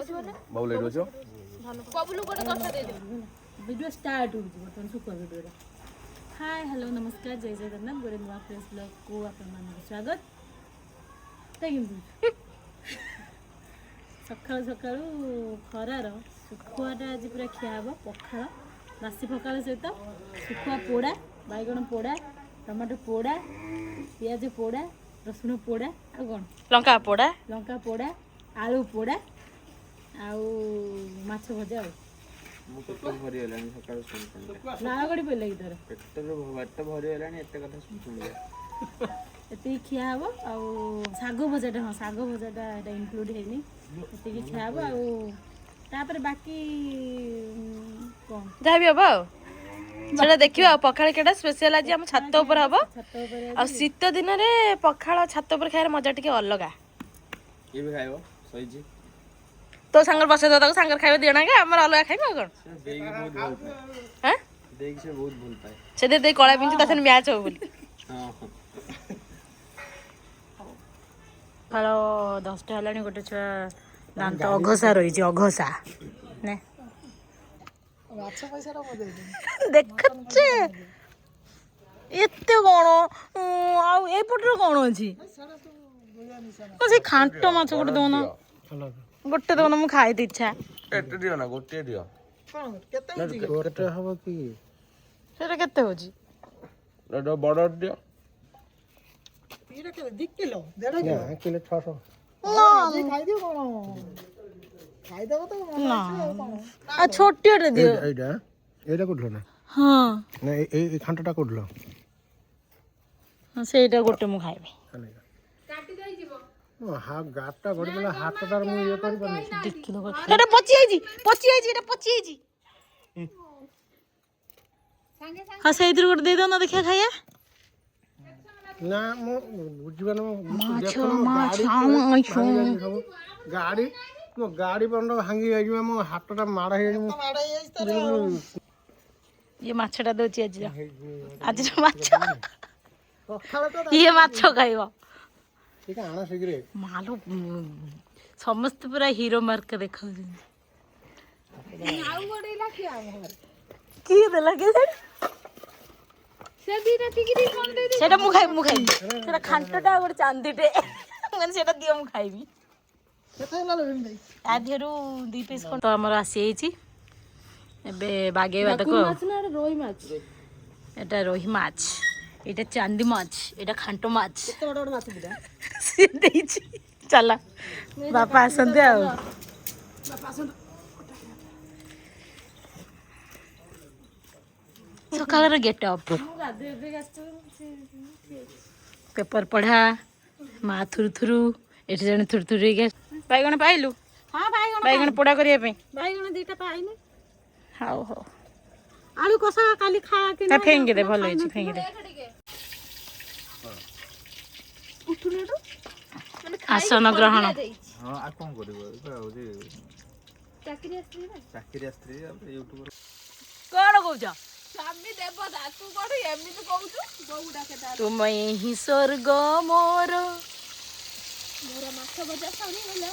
बाबू late बचो video start हो बर्तमान सुखुआ वीडियो हाय हेलो नमस्कार जय जगन्नाथ गोरे नुआ फ्रेश ब्लॉग को आपण स्वागत सकाळु सकाळु खरार सुखुआटा आज पूरा खिया हे पखाल बासी पखाल सहित सुखुआ पोड़ा बैगण पोड़ा टमाटो पोड़ा पियाज पोड़ा रसुण पोड़ा आ कौन लंका पोड़ा आलू पोड़ा आउ माछ भजा नाल गड़ी पड़े कि तोर एति खिया हे साग भजाटा हाँ साग भजाटा इनक्लूड होनी एति खिया हे तापर बाकी कौन जहाँ भी हम सेटा देखियो पखाल केटा स्पेशल आज हम छात ऊपर हम आ शीत दिन रे पखाल छात ऊपर खाइर मजा टिके अलगा ये भी खाइबो सहीजी तो संगर बसे दो ताको संगर खाइबो दियना के हमर अलगा खाइबो कोन देगी बहुत भूल पाए हैं देगी से बहुत भूल पाए से दे कळा पिंच तसन मैच हो बोली हां हेलो 10 टा हलानी गोटे छुआ दांत अघसा रही छी अघसा ने माछ पैसा रो मदे देखछे एते कोन आ ए पटरो कोन अछि तो से खांटो माछ गोटे दोना गोटे दोना मु खाइ द इच्छा एटे दियो ना गोटे दियो कोन केते हबो की सेटा केते होजी एटा बड़ दियो पीरा के 2 किलो 1.5 किलो 600 ना खाइ दियो कोन खाइ देबो तो ना आ छोटियोटे दियो এইটা এটা কোডলো না हां না এই খান্টাটা কোডলো हां सेटा गोटे मु खाइबे काटी दई जीवो ও হা গাটটা গড়বেলা হাতটার মু ইয়ে করি পারনি 2 किलो এটা পচি আইজি এটা পচি আইজি हां सेइतिर गोटे दे दो ना देखिया खाइया না মু বুঝিবা না মাছ গাড়ি মো গাড়ি বন্ধ ভাঙি যাইবা মো হাতটা মারা হই যাইবা माड़ाई आइस तारे ये माछटा दोची आज आज माछ पखाल तो ये माछ खाइबो ঠিক আনা শিগরে मालो समस्त पूरा हीरो मार्क देखा आउ बडेला कि हमर की देला के से दिना टिकरी कोन दे दे सेटा मु खाइ सेटा खांटटा गोटे चांदीटे मन सेटा दियो मु खाइबी केते ला लेबिन भाई आधेरु 2 पीस तो हमर आसी आइची एबे बागेबा तको माछ ना रोई माछ एटा रोही माछ एटा चांदी माछ एटा खांटो माछ केते बड़ बड़ माछ दिला से देइची चला बापा आसंदे आ सकाळर गेट अप पेपर पढ़ा मा थुरु थुरु एठी जने थुरु थुरु के बैगण पाइलु हां बैगण पोड़ा करिया पे बैगण दीटा पाइनी हाउ हो आलू कसा काली खा के ना फेंग दे भलो होई फेंग दे उठुनेटो आसन ग्रहण हां आ कोन करबो होजी चाकरी आस्त्री ना चाकरी आस्त्री यूट्यूबर कोन कहउछ स्वामी देवता तू कोड एमि तो कहू बहुडा के तार तुम ही स्वर्ग मोर मोरा माछ बजा सानी होला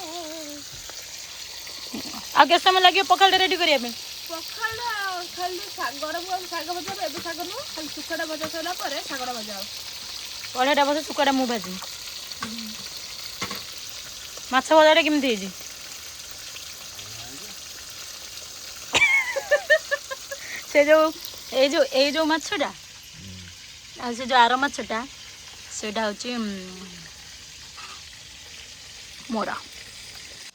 आगे समय लगे पखाल रेडी करिया पे पखाल खाली गरम गरम साग भजा एबे साग नु खाली सुखड़ा भजा सला परे सागड़ा भजा पढ़ाटा बस सुकाटा मु भाजी माछ भजाटा केमती हेजी से जो माछटा आ से जो आर माछटा सेटा होची मोरा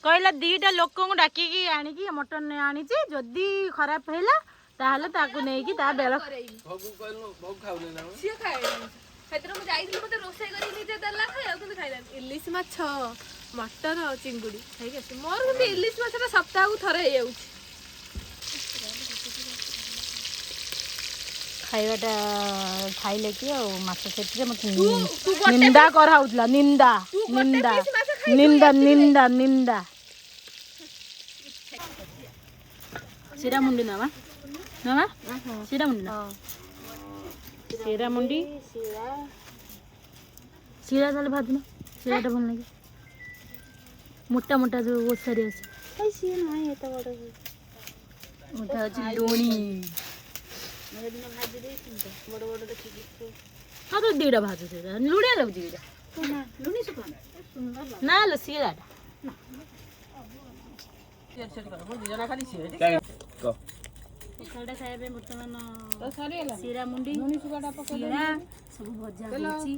कहला 2टा लोक को डाकी आनिकी मटन आनी जदि खराब हैला ताहले ताकू नै कि ता बेला भगु कहलो भगु खाउले ना सिए खाए हेतर मु जाईथि मते रोसई करी निजे दला खाय आ किंतु खाइला इलिश माछ मटन चिंगुडी खाइ के मोर किंतु इलिश माछटा सप्ताह को थरे हे जाउछि खाइबाटा खाइले कि माछ सेठी मत निंदा कराउतला निंदा निंदा निंदा निंदा निंदा सिरा मुंडी नामा नामा सिरा मुंडी ना सिरा मुंडी सिरा साले भात ना सिराटा भल लगे मोटा मोटा जो ओसारी আছে ସିଏ ନାହିଁ ଏତେ ବଡ଼ ଏଇଟା ହେଉଛି ଲୁଣି ହଁ ତ ଦୁଇଟା ଭାଜୁଛି ଲୁଣିଆ ଲାଗୁଛି ଏଇଟା ନା ଲୋ ଶିଳାଟା ପଖାଳଟା ଖାଇବା ପାଇଁ ବର୍ତ୍ତମାନ ଶିରା ମୁଣ୍ଡି ଶିଳା ସବୁ ଭଜା ହେଉଛି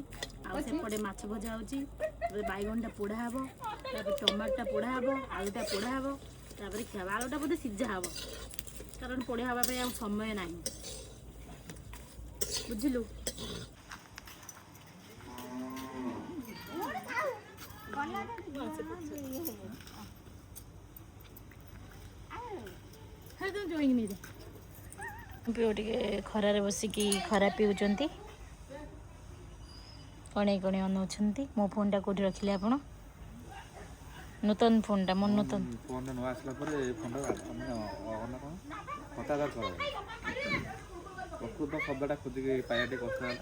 ଆଉ ସେପଟେ ମାଛ ଭଜା ହେଉଛି ତାପରେ ବାଇଗଣଟା ପୋଡ଼ା ହେବ ତାପରେ ଟମାଟୋଟା ପୋଡ଼ା ହେବ ଆଳୁଟା ପୋଡ଼ା ହେବ ତାପରେ ଖିଆ ଆଳୁଟା ବୋଧେ ସିଝା ହେବ କାରଣ ପୋଡ଼ା ହେବା ପାଇଁ ଆଉ ସମୟ ନାହିଁ ବୁଝିଲୁ ଟିକେ ଖରାରେ ବସିକି ଖରା ପିଉଛନ୍ତି କଣେଇ କଣେଇ ଅନଉଛନ୍ତି ମୋ ଫୋନ୍ଟା କେଉଁଠି ରଖିଲେ ଆପଣ ନୂତନ ଫୋନ୍ଟା ମୋ ନୂତନ ଫୋନ୍ଟା ନ ଆସିଲା ପରେ ଏ ଫୋନ୍ଟା ହତାଦାର କରାଯାଏ ପ୍ରକୃତ ଶବ୍ଦଟା ଖୋଜିକି ପାଇବା ଟିକେ କଷ୍ଟ ହେଲା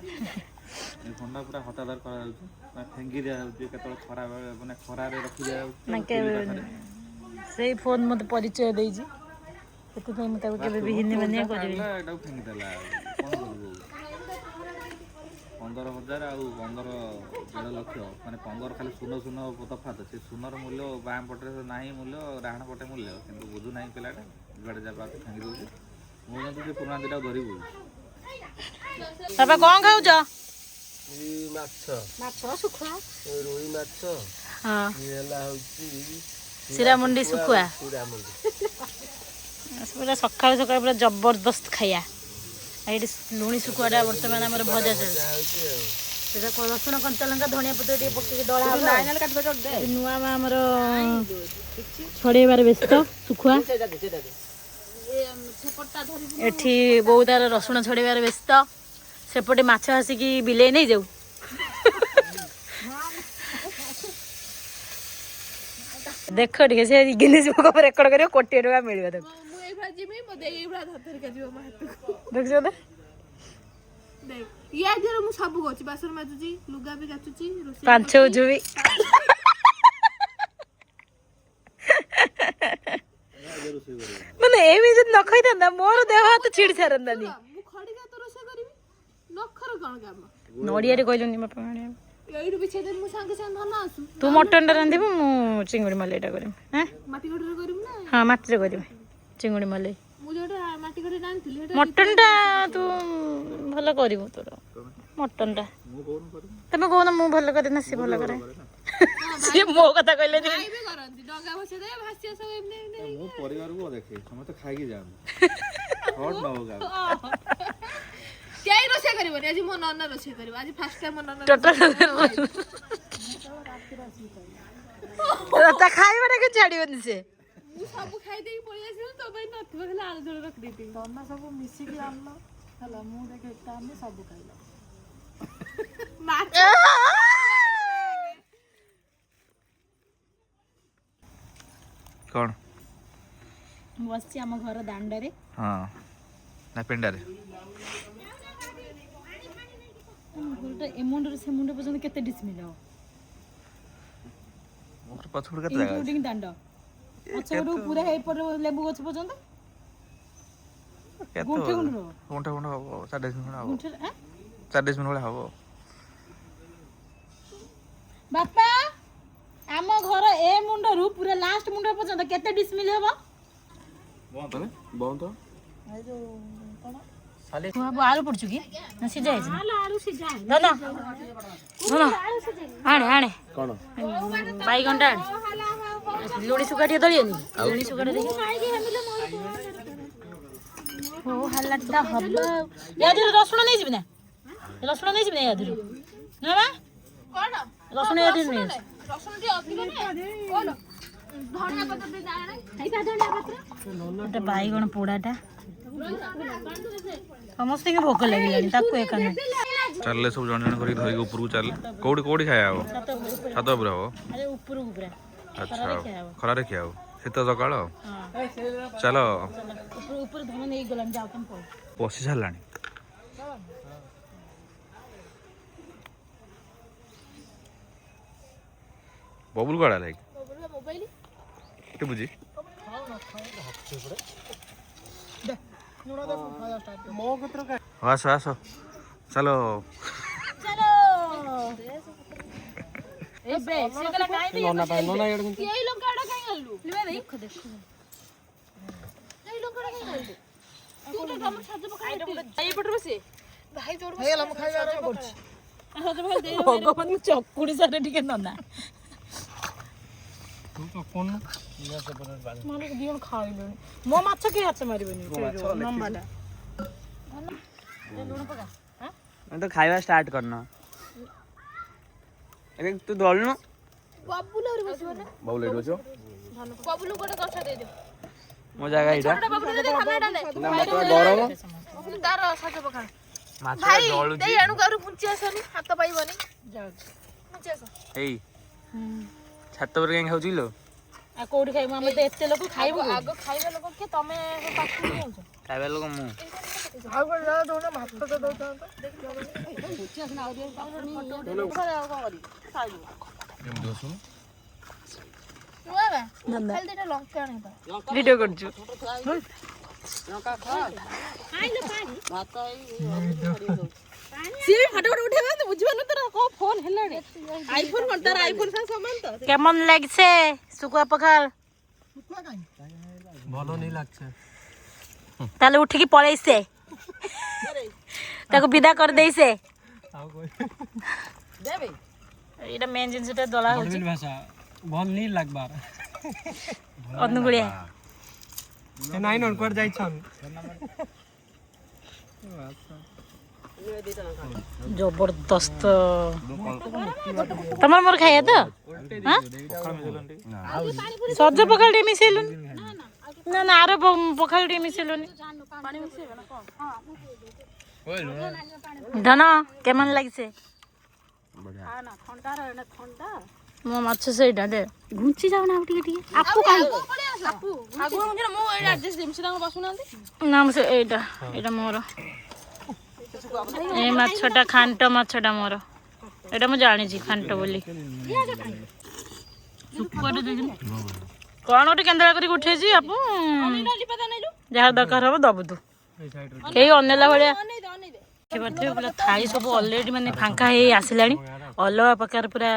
ଏ ଫୋନ୍ଟା ପୁରା ହତାଦାର କରାଯାଉଛି ମାନେ ଫେଙ୍ଗି ଦିଆଯାଉଛି କେତେବେଳେ ଖରା ମାନେ ଖରାରେ ରଖି ଦିଆଯାଉଛି ସେଇ ଫୋନ୍ ମୋତେ ପରିଚୟ ଦେଇଛି ସେଥିପାଇଁ ମୁଁ ତାକୁ କେବେ ବି ହିନ୍ଦୀ ମାନିଆ କରିବି ଏଟାକୁ ଫେଙ୍ଗିଦେଲା କ'ଣ କରିବୁ 15,000 ଆଉ 15.5 ଲକ୍ଷ ମାନେ 15 ଖାଲି ଶୂନ ତଫାତ ସେ ଶୂନର ମୂଲ୍ୟ ବାମ ପଟେ ନାହିଁ ମୂଲ୍ୟ ଡାହାଣ ପଟେ ମୂଲ୍ୟ କିନ୍ତୁ ବୁଝୁ ନାହିଁ ପିଲାଟା ଯୁଆଡ଼େ ଯାବା ଫେଙ୍ଗି ଦେଉଛି ମୁଁ କିନ୍ତୁ ସେ ପୁରୁଣା ଦିଟା ଧରିବୁ ବାପା କ'ଣ ଖାଉଛ ମାଛ ଶୁଖୁଆ ରୋହି ମାଛ ହଁ ହେଲା ହଉଛି ଶିରାମୁଣ୍ଡି ଶୁଖୁଆ ପୁରା ସକାଳୁ ସକାଳୁ ପୁରା ଜବରଦସ୍ତ ଖାଇବା ଏଇଠି ଲୁଣି ଶୁଖୁଆଟା ବର୍ତ୍ତମାନ ଆମର ଭଜା ଚାଲିଛି ସେଟା ରସୁଣ କଞ୍ଚା ଲଙ୍କା ଧନିଆ ପତ୍ର ଟିକେ ପକେଇକି ଦଳା ହେବ ନୂଆ ମା ଆମର ଛଡ଼େଇବାରେ ବ୍ୟସ୍ତ ଶୁଖୁଆ ଏଠି ବୋଉ ତାର ରସୁଣ ଛଡ଼େଇବାରେ ବ୍ୟସ୍ତ ସେପଟେ ମାଛ ଆସିକି ବିଲେଇ ନେଇଯାଉ ଦେଖ ଟିକେ ସେ ଗିନିଜ ବୁକ୍ ଅଫ୍ ରେକର୍ଡ କରିବ 1 କୋଟି ଟଙ୍କା ମିଳିବ ତାକୁ ଦେଖୁଛ ତ ମୁଁ ସବୁ କରୁଛି ବାସନ ମାଜୁଛି ଲୁଗା ବି କାଚୁଛି ପାଞ୍ଚ ଉଜୁବି ମାନେ ଏମିତି ଯଦି ନ ଖାଇଥାନ୍ତା ମୋର ଦେହ ହାତ ଛିଡି ସାରନ୍ତାନି ମୁଁ ଖଡ଼ିକା ତ ରୋଷେଇ କରିବି ନଖର କଣ କାମ ନଡ଼ିଆରେ କହିଲୁନି ବାପା ଏଇଠୁ ବିଛେଇଦେବି ମୁଁ ସାଙ୍ଗେ ସାଙ୍ଗେ ଧନ ଆସୁ ତୁ ମଟନଟା ରାନ୍ଧିବୁ ମୁଁ ଚିଙ୍ଗୁଡ଼ି ମଲେଇଟା କରିବି ମାଟି ଘଡ଼ିରେ କରିବୁ ନା ହଁ ମାଟିରେ କରିବି ଚିଙ୍ଗୁଡ଼ି ମଲେଇ ମୁଁ ଯୋଉଟା ମାଟି ଘଡ଼ିରେ ରାନ୍ଧିଥିଲି ମଟନଟା ତୁ ଭଲ କରିବୁ ତୋର ମଟନଟା ତମେ କହୁନ ମୁଁ ଭଲ କରେ ନା ସିଏ ଭଲ କରେ ସିଏ ମୋ କଥା କହିଲେ ବି କରନ୍ତି ଡଙ୍ଗା ବସେଇ ଦେବେ ଭାସି ଆସ ଏମିତି ମୁଁ ପରିବାରକୁ ଦେଖେ ସମସ୍ତେ ଖାଇକି ଯାଆନ୍ତି ହଟ୍ ନ ହଉ କେହି ରୋଷେଇ କରିବନି ଆଜି ମୋ ନନା ରୋଷେଇ କରିବ ଆଜି ଫାଷ୍ଟ ଟାଇମ୍ ମୋ ନନା ତା ଖାଇବାଟା କିଛି ଛାଡ଼ିବନି ସେ ମୁଁ ସବୁ ଖାଇଦେଇକି ପଳେଇ ଆସିବି ତୋ ପାଇଁ ନଥିବ ଖାଲି ଆଳୁ ଝୋଳ ରଖିଦେଇଥିବି ତମେ ସବୁ ମିଶିକି ଆଣିଲ ହେଲା ମୁଁ ଦେଖେ ଏକା ଆମେ ସବୁ ଖାଇଲ ମାଛ କ'ଣ ମୁଁ ବସିଛି ଆମ ଘର ଦାଣ୍ଡରେ ହଁ ନା ପେଣ୍ଡାରେ ଘରଟା ଏ ମୁଣ୍ଡରୁ ସେ ମୁଣ୍ଡ ପର୍ଯ୍ୟନ୍ତ କେତେ ଡିସମିଲ୍ ହବ ପଛପଟେ କେତେ ଜାଗା ଅଛି ଦାଣ୍ଡ ପଛପଟୁ ପୁରା ଏପଟ ଲେମ୍ବୁ ଗଛ ପର୍ଯ୍ୟନ୍ତ ଗୁଣ୍ଠେ ଗୁଣ୍ଠ ହବ 4 ଡିସମିଲ୍ ହବ ଗୁଣ୍ଠେ 4 ଡିସମିଲ୍ ଭଳିଆ ହବ ବାପା ଆମ ଘର ଏ ମୁଣ୍ଡରୁ ପୁରା ଲାଷ୍ଟ ମୁଣ୍ଡ ପର୍ଯ୍ୟନ୍ତ କେତେ ଡିସମିଲ୍ ହବ ବନ୍ଦ ଆଳୁ ପଡୁଛୁ କି ନା ସିଝା ହେଇଛି ଧନ ଆଣେ ଆଣେ କ'ଣ ବାଇଗଣଟା ଆଣେ ଲୁଣି ଶୁଖା ଟିକେ ଦଳିଏନି ଲୁଣି ଶୁଖାଟା ଦେଖି ହଉ ହାଲାଟା ହବ ୟା ଦେହରେ ରସୁଣ ନେଇଯିବି ନା ରସୁଣ ନେଇଯିବି ନା ୟା ଦେହରୁ ନା ବା ରସୁଣ ୟା ଦେହରେ ନେଇ ରସୁଣ ଟିକେ ଅଧିକ କଣ ଧନିଆ ପତ୍ର ଟିକେ ଆଣେ ଖାଇବା ଧନିଆ ପତ୍ର ଗୋଟେ ବାଇଗଣ ପୋଡ଼ାଟା ସମସ୍ତଙ୍କୁ ଭୋକ ଲାଗିଲାଣି ତାକୁ ଏକା ନୁହେଁ ଚାଲିଲେ ସବୁ ଜଣେ ଜଣେ କରିକି ଧରିକି ଉପରକୁ ଚାଲିଲେ କୋଉଠି ଖାଇବା ହବ ଛାତ ଉପରେ ହବ ଉପରକୁ ପୁରା ଆଚ୍ଛା ଖରାରେ ଖିଆ ହବ ଶୀତ ସକାଳ ଚାଲ ଉପରେ ଧନ ନେଇଗଲାଣି ଯାଉ ତମେ ପଳେଇ ପଶି ସାରିଲାଣି ବବୁଲ କୁଆଡ଼େ ହେଲା ମୋବାଇଲ କେତେ ବୁଝି ଆସ ଆସ ଚାଲ ଏବେ ସେ କଲା କାଇଁ ଦେଇ ନନା ପାଇଁ ନନା ଇଆଡେ କେମିତି ଏଇ ଲଙ୍କାଟା କାଇଁ ଆଲୁ ଦେଖ ଦେଖ ଏଇ ଲଙ୍କାଟା କାଇଁ ଆଲୁ ତୁ ତ ତମ ସାଜ ପକାଇ ଏଇ ପଟରେ ବସି ଭାଇ ଯୋଡ ହେଇଗଲା ମୁଁ ଖାଇବା ଆରମ୍ଭ କରୁଛି। ସାଜ ପକାଇ ଦେଇ ଭଗବାନ ଚକୁଡି ସାରେ ଟିକେ ନନା ତୁ ତ କୋନ ମାନେ ଦିଅ ଖାଇଲେଣି ମୋ ମାଛ କିଏ ହାତ ମାରିବେନି ଲମ୍ବାଟା ଲୁଣ ପକା तो खाଇବା स्टार्ट करना अरे तू दौड़नु ବାବୁଲ ଆହୁରି ବସିବ ନା ବାବୁ ଲେଟ୍ ଅଛି ବାବୁଲ ଗୋଟେ ଗଛ ଦେଇ ଦେ ମୋ ଜାଗା ଏଇଟା ବାବୁଲ ଯଦି ଖାନାଟା ନେ ନା ମତେ ଗରମ ବାବୁଲ ତାର ସାଜ ପକା ମାଛ ଭାଇ ଦଳୁଛି ଦେଇ ଆଣୁ ଗାରୁ ଘୁଞ୍ଚି ଆସନି ହାତ ପାଇବନି ଯାଉଛି ଘୁଞ୍ଚି ଆସ ଏଇ ଛାତ ଉପରେ କାଇଁ ଖାଉଛୁ କିଲୋ ଆଉ କୋଉଠି ଖାଇବୁ ଆମେ ତ ଏତେ ଲୋକ ଖାଇବୁ ଆଗ ଖାଇବା ଲୋକ କିଏ ତମେ ପାଖକୁ ଯାଉଛ ଖାଇବା ଲୋକ ମୁଁ ଆଉ ଗୋଟେ ଯାହା ଦଉନା ମାଛ ତ ଦଉଥାନ୍ତ। କେମିତି ଅଛୁ ଖାଲି ଦିଟା ଲଙ୍କା ଆଣିବା ଭିଡିଓ କରୁଛୁ ସିଏ ଫଟୋ ଫଟୋ ଉଠେଇବା ତ ବୁଝିପାରୁନ ତୋର କଣ ଫୋନ ହେଲାଣି ଆଇଫୋନ କଣ ତାର ଆଇଫୋନ ସାଙ୍ଗେ ସମାନ ତ কেমন লাগছে শুকুয়া পখাল ଭଲ नहीं লাগছে তাহলে উঠিকি পড়াইছে তাকে বিদা করে দেইছে ଆଉ କହି ଦେବେ এটা মেন জিনিসটা দলা হচ্ছে ବଡବିଲ ଭାଷା ଭଲ नहीं লাগବାର অনুগুলিয়া ସେ ନାଇଁ ନନ୍ କୁଆଡେ ଯାଇଛନ୍ জবরদস্ত তোমার মোর খাইয়া তো হ্যাঁ সহ্য পখাল টি মিশাইলুন না না আরো পখাল টি মিশাইলুনি ধন কেমন লাগছে ମୋ ମାଛ ସେଇଟା ଦେ ଘୁଞ୍ଚି ଯାଉ ନା ଟିକେ ଟିକେ ଆପୁ କାହିଁ ଆଗୁଆ ମୁଁ ଏଇ ଆଡଜଷ୍ଟ ଦେମି ସେ ତାଙ୍କ ବସୁନାହାନ୍ତି ନା ମୁଁ ସେ ଏଇଟା ଏଇଟା ମୋର এই ମାଛଟା ଖାଣ୍ଟ ମାଛଟା ମୋର ଏଇଟା ମୁଁ ଜାଣିଛି ଖାଣ୍ଟ ବୋଲି ଶୁଖୁଆଟା ଦେଖିନି କ'ଣ ଗୋଟେ କେନ୍ଦଳା କରିକି ଉଠେଇଛି ଆପୁ ଯାହା ଦରକାର ହବ ଦବୁ ତୁ କେହି ଅନେଇଲା ଭଳିଆ ଦେଖିପାରୁଥିବେ ପୁରା ଥାଳି ସବୁ ଅଲରେଡି ମାନେ ଫାଙ୍କା ହେଇ ଆସିଲାଣି ଅଲଗା ପ୍ରକାର ପୁରା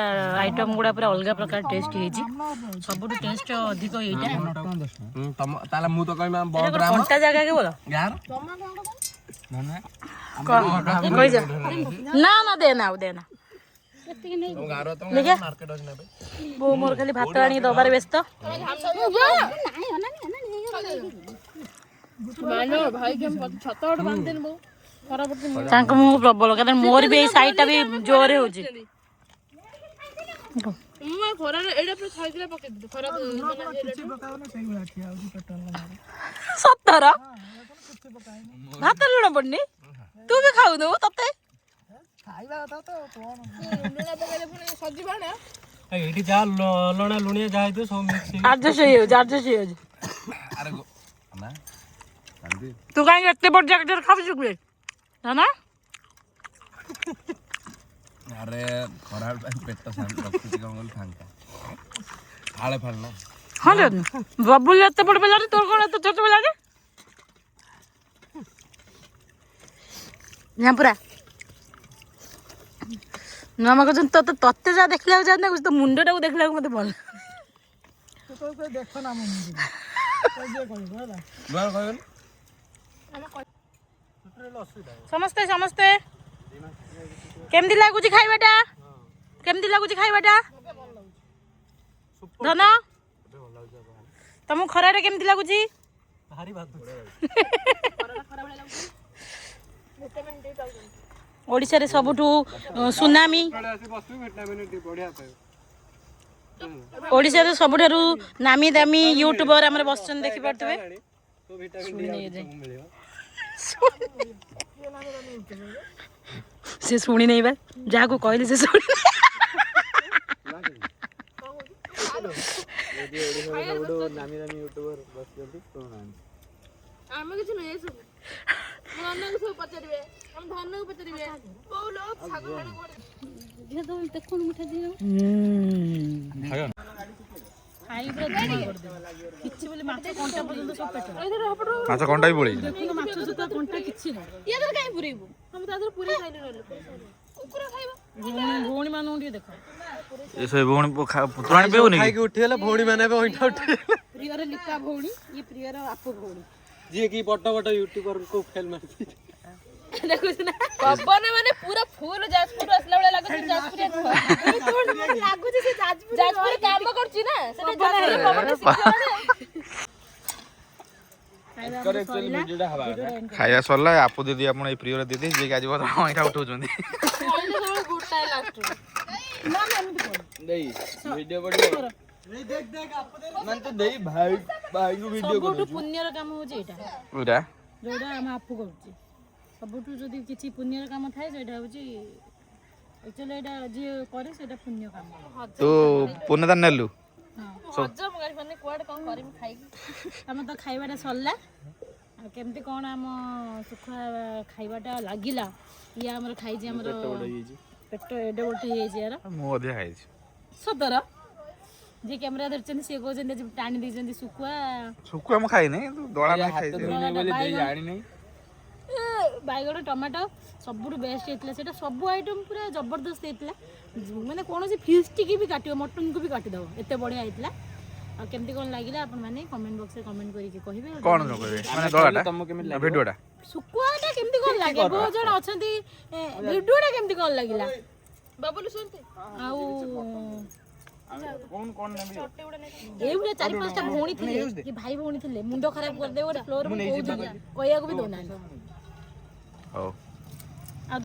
ଆଇଟମ ଗୁଡା ପୁରା ଅଲଗା ପ୍ରକାର ଟେଷ୍ଟ ହେଇଛି ସବୁଠୁ ଟେଷ୍ଟ ଅଧିକ ଏଇଟା ତାହେଲେ ମୁଁ ତ କହିବି କଣ୍ଟା ଜାଗା କେବଳ यार କହିଛ ନା ନା ଦେ ନା ଆଉ ଦେ ନା मार्केट अछि ना बे ବୋଉ ମୋର ଖାଲି ଭାତ ଆଣିକି ଦବାରେ ବ୍ୟସ୍ତ ଭାଇ ଛତ ଗୋଟେ ବାନ୍ଧିଦେନି ବୋଉ ତାଙ୍କ ମୁହଁ ପ୍ରବଳ କାରଣ ମୋର ବି ଏଇ ସାଇଡଟା ବି ଜୋରରେ ହଉଛି ମୁଁ ଖରାରେ ଏଇଟା ପୁରା ଛାଇଥିଲା ପକେଇଦେଲି ଖରା ସତର ଭାତ ଲୁଣ ପଡୁନି ତୁ ବି ଖାଉନୁ ତତେ ଖାଇବା କଥା ତ କଣ ଲୁଣ ପକେଇଲେ ପୁଣି ସଜିବ ନା ଏଇଠି ଯା ଲଣା ଲୁଣିଆ ଯାହା ହେଇଥିବ ସବୁ ମିକ୍ସ ଆଡଜଷ୍ଟ ହେଇଯାଉଛି ଆରେ ନା ତୁ କାହିଁକି ଏତେ ବଡ ଜାଗାରେ ଖାଉଛୁ କି ନା अरे खराब पेट शांत रखुची कम बोल फांका फाळे फाळ ना ହଁ ବବୁଲ ଏତେ ବଡ ପିଲାରେ ତୋର କ'ଣ ଏତେ ଛୋଟ ପିଲାରେ ନା ପୁରା ନୂଆ ମା କହୁଛନ୍ତି ତତେ ଯାହା ଦେଖିବାକୁ ଯାଆନ୍ତି ତୋ ମୁଣ୍ଡଟାକୁ ଦେଖିବାକୁ ମତେ ଭଲ ତୁ ତ ଦେଖ ନା ମୁଁ ଦୁଆର କହିବନି ସମସ୍ତେ ସମସ୍ତେ କେମିତି ଲାଗୁଛି ଖାଇବାଟା ଧନ ତମକୁ ଖରାରେ କେମିତି ଲାଗୁଛି ଭାରି ଭାତ ଓଡ଼ିଶାରେ ସବୁଠୁ ସୁନାମି ଓଡ଼ିଶାରେ ସବୁଠାରୁ ନାମୀ ଦାମୀ ୟୁଟ୍ୟୁବର ଆମର ବସିଛନ୍ତି ଦେଖିପାରୁଥିବେ ସେ ଶୁଣି ନେଇ ବା ଯାହାକୁ କହିଲେ ସେ ଶୁଣି ଆମେ କିଛି ନୁହେଁ ଏସବୁ ଧନକୁ ସବୁ ପଚାରିବେ ଆମେ ଧନକୁ ପଚାରିବେ ବୋଉ ଲୋ ଶାଗ ଦେଖୁନୁ ମିଠା ଦିଅ ଖାଇ ପୁରା ଧୂଆଁ କରିଦେବେ କିଛି ବୋଲି ମାଛ କଣ୍ଟା ପର୍ଯ୍ୟନ୍ତ ସବୁ ପେଟ ମାଛ କଣ୍ଟା ବି ପଳେଇଛି। ଦେଖୁନ ମାଛ ସୁଖୁଆ କଣ୍ଟା କିଛି ନାହିଁ ଇଏ ଧର କାଇଁ ପୁରେଇବୁ ଆମେ ତା ଦେହରେ ପୁରୀ ଖାଇଲେ ରହିଲେ କୁକୁର ଖାଇବ ଭଉଣୀ ମାନଙ୍କୁ ଟିକେ ଦେଖ ଏସବୁ ଭଉଣୀ ପୁତୁରାଣୀ ପିଉନି କି? ଖାଇକି ଉଠିଗଲେ ଭଉଣୀ ମାନେ ଏବେ ଅଇଁଠା ଉଠିଗଲେ ପ୍ରିୟର ଲିପା ଭଉଣୀ ଇଏ ପ୍ରିୟର ଆପୁ ଭଉଣୀ ଯିଏ କି ବଟ ବଟ ୟୁଟ୍ୟୁବରଙ୍କୁ ଫେଲ ମାରିଛି ଦେଖୁଛୁ ନା ପବନ ମାନେ ପୁରା ଫୁଲ ଯାଜପୁର ଆସିଲା ଭଳିଆ ଲାଗୁଛି ଯାଜପୁର ଲାଗୁଛି ସେ ଯାଜପୁର ଯାଜପୁର କାମ କରୁଛି ନା ସେଟା ଯାଜପୁର ପବନ ଖାଇବା ସରିଲା ଆପୁ ଦିଦି ଆପଣ ଏଇ ପ୍ରିୟର ଦିଦି ଯିଏକି ଆଜି ଏଇଟା ଉଠଉଛନ୍ତି। ଗୋଟାଏ ଲାଷ୍ଟ ଦେଇ ଭିଡିଓ ପଡିବ ମାନେ ତ ଦେଇ ଭାଇକୁ ଭିଡିଓ ସବୁଠୁ ପୁଣ୍ୟର କାମ ହଉଛି ଏଇଟା ପୁରା ଯୋଉଟା ଆମ ଆପୁ କରୁଛି ସବୁଠୁ ଯଦି କିଛି ପୁଣ୍ୟର କାମ ଥାଏ ସେଇଟା ହଉଛି ଆକ୍ଚୁଆଲି ଏଇଟା ଯିଏ କରେ ସେଇଟା ପୁଣ୍ୟ କାମ ତୁ ପୁଣ୍ୟଦାନ ନେଲୁ ହଜମ କରିପାରୁନି କୁଆଡେ କଣ କରିବି ଖାଇକି ଆମର ତ ଖାଇବାଟା ସରିଲା ଆଉ କେମିତି କ'ଣ ଆମ ଶୁଖୁଆ ଖାଇବାଟା ଲାଗିଲା ଇଏ ଆମର ଖାଇଛି ଆମର ପେଟ ଏଡେ ଗୋଟେ ହେଇଯାଇଛି ୟାର ମୁଁ ଅଧିକା ଖାଇଛି ସତର ଯିଏ କ୍ୟାମେରା ଧରିଛନ୍ତି ସିଏ କହୁଛନ୍ତି ଆଜି ଟାଣି ଦେଇଛନ୍ତି ଶୁଖୁଆ ମୁଁ ଖାଇନି କିନ୍ତୁ ଦଳା ନାହିଁ ଖାଇଛି। ବାଇଗଣ ଟମାଟୋ ସବୁଠୁ ବେଷ୍ଟ ହେଇଥିଲା ସେଇଟା ସବୁ ଆଇଟମ୍ ପୁରା ଜବରଦସ୍ତ ହେଇଥିଲା ମାନେ କୌଣସି ଫିସ୍ ଟିକେ ବି କାଟିବ ମଟନକୁ ବି କାଟିଦେବ ଏତେ ବଢ଼ିଆ ହେଇଥିଲା ଆଉ କେମିତି କ'ଣ ଲାଗିଲା ଆପଣମାନେ କମେଣ୍ଟ ବକ୍ସରେ କମେଣ୍ଟ କରିକି କହିବେ କ'ଣ କହିବେ ମାନେ ଦଳାଟା ଭିଡ଼ିଓଟା ଶୁଖୁଆଟା କେମିତି କ'ଣ ଲାଗେ ବହୁତ ଜଣ ଅଛନ୍ତି ଭିଡ଼ିଓଟା କେମିତି କ'ଣ ଲାଗିଲା ବାବୁଲୁ ଶୁଣତେ ଆଉ ଏଇଭଳିଆ 4-5ଟା ଭଉଣୀ ଥିଲେ କି ଭାଇ ଭଉଣୀ ଥିଲେ ମୁଣ୍ଡ ଖରାପ କରିଦେବେ ଗୋଟେ ଫ୍ଲୋର କହିବାକୁ ବି ଦଉନାହାନ୍ତି ହଉ।